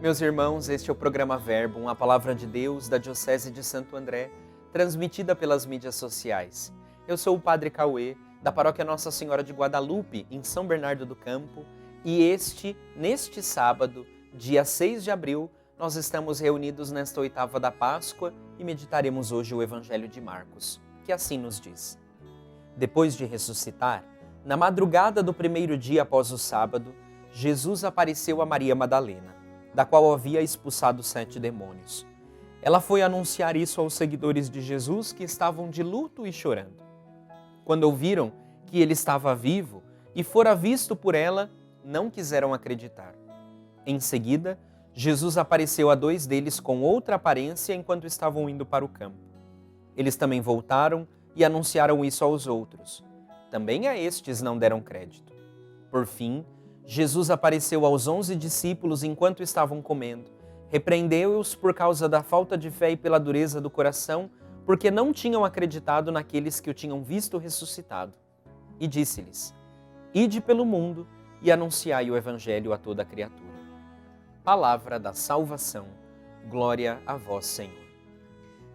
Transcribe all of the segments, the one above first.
Meus irmãos, este é o programa Verbo, a palavra de Deus da Diocese de Santo André, transmitida pelas mídias sociais. Eu sou o Padre Cauê, da Paróquia Nossa Senhora de Guadalupe, em São Bernardo do Campo, e neste sábado, dia 6 de abril, nós estamos reunidos nesta oitava da Páscoa e meditaremos hoje o Evangelho de Marcos, que assim nos diz. Depois de ressuscitar, na madrugada do primeiro dia após o sábado, Jesus apareceu a Maria Madalena, da qual havia expulsado 7 demônios. Ela foi anunciar isso aos seguidores de Jesus que estavam de luto e chorando. Quando ouviram que ele estava vivo e fora visto por ela, não quiseram acreditar. Em seguida, Jesus apareceu a 2 deles com outra aparência enquanto estavam indo para o campo. Eles também voltaram e anunciaram isso aos outros. Também a estes não deram crédito. Por fim, Jesus apareceu aos 11 discípulos enquanto estavam comendo. Repreendeu-os por causa da falta de fé e pela dureza do coração, porque não tinham acreditado naqueles que o tinham visto ressuscitado. E disse-lhes: Ide pelo mundo e anunciai o Evangelho a toda a criatura. Palavra da salvação. Glória a vós, Senhor.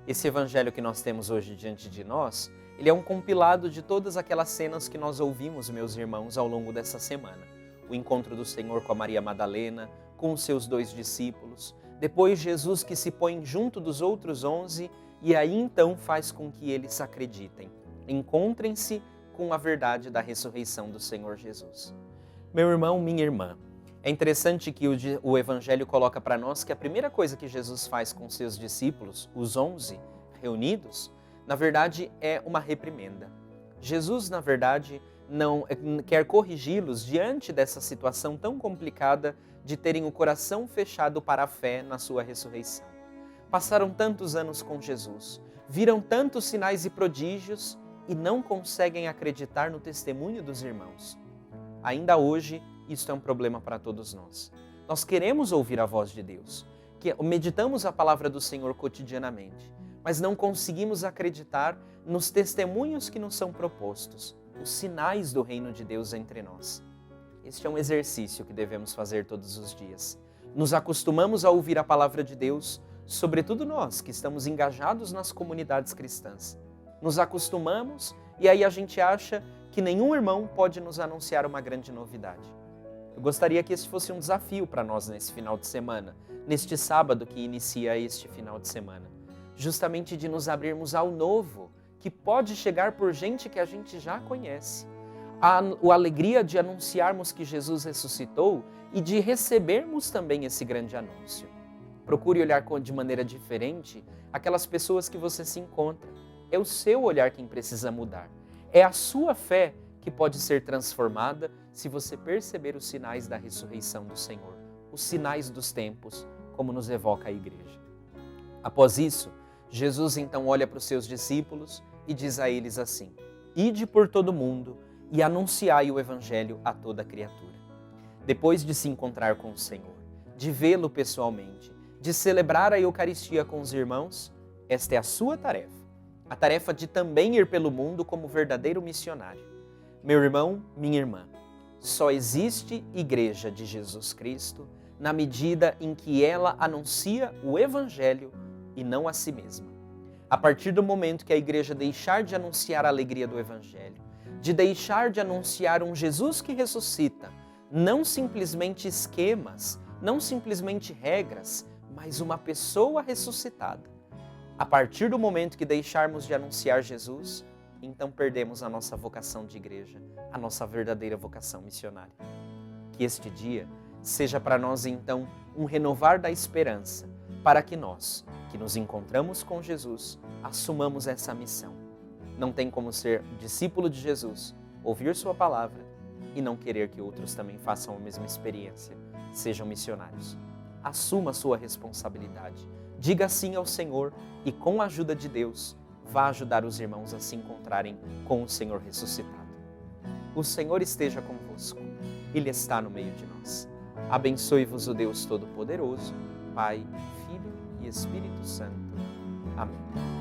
Esse Evangelho que nós temos hoje diante de nós, ele é um compilado de todas aquelas cenas que nós ouvimos, meus irmãos, ao longo dessa semana. O encontro do Senhor com a Maria Madalena, com os seus 2 discípulos, depois Jesus que se põe junto dos outros 11 e aí então faz com que eles acreditem. Encontrem-se com a verdade da ressurreição do Senhor Jesus. Meu irmão, minha irmã, é interessante que o Evangelho coloca para nós que a primeira coisa que Jesus faz com seus discípulos, os 11 reunidos, na verdade é uma reprimenda. Jesus, na verdade, não quer corrigi-los diante dessa situação tão complicada de terem o coração fechado para a fé na sua ressurreição. Passaram tantos anos com Jesus, viram tantos sinais e prodígios e não conseguem acreditar no testemunho dos irmãos. Ainda hoje, isto é um problema para todos nós. Nós queremos ouvir a voz de Deus, que meditamos a palavra do Senhor cotidianamente, mas não conseguimos acreditar nos testemunhos que nos são propostos, os sinais do reino de Deus entre nós. Este é um exercício que devemos fazer todos os dias. Nos acostumamos a ouvir a palavra de Deus, sobretudo nós que estamos engajados nas comunidades cristãs. Nos acostumamos e aí a gente acha que nenhum irmão pode nos anunciar uma grande novidade. Eu gostaria que esse fosse um desafio para nós nesse final de semana, neste sábado que inicia este final de semana. Justamente de nos abrirmos ao novo, que pode chegar por gente que a gente já conhece. A alegria de anunciarmos que Jesus ressuscitou e de recebermos também esse grande anúncio. Procure olhar de maneira diferente aquelas pessoas que você se encontra. É o seu olhar quem precisa mudar. É a sua fé que pode ser transformada se você perceber os sinais da ressurreição do Senhor, os sinais dos tempos, como nos evoca a igreja. Após isso, Jesus então olha para os seus discípulos e diz a eles assim: Ide por todo mundo e anunciai o Evangelho a toda criatura. Depois de se encontrar com o Senhor, de vê-lo pessoalmente, de celebrar a Eucaristia com os irmãos, esta é a sua tarefa. A tarefa de também ir pelo mundo como verdadeiro missionário. Meu irmão, minha irmã, só existe Igreja de Jesus Cristo na medida em que ela anuncia o Evangelho e não a si mesma. A partir do momento que a igreja deixar de anunciar a alegria do Evangelho, de deixar de anunciar um Jesus que ressuscita, não simplesmente esquemas, não simplesmente regras, mas uma pessoa ressuscitada. A partir do momento que deixarmos de anunciar Jesus, então perdemos a nossa vocação de igreja, a nossa verdadeira vocação missionária. Que este dia seja para nós então um renovar da esperança, para que nós, que nos encontramos com Jesus, assumamos essa missão. Não tem como ser discípulo de Jesus, ouvir sua palavra e não querer que outros também façam a mesma experiência, sejam missionários. Assuma a sua responsabilidade. Diga sim ao Senhor e, com a ajuda de Deus, vá ajudar os irmãos a se encontrarem com o Senhor ressuscitado. O Senhor esteja convosco. Ele está no meio de nós. Abençoe-vos o Deus Todo-Poderoso, Pai, Filho e Espírito Santo. Amém.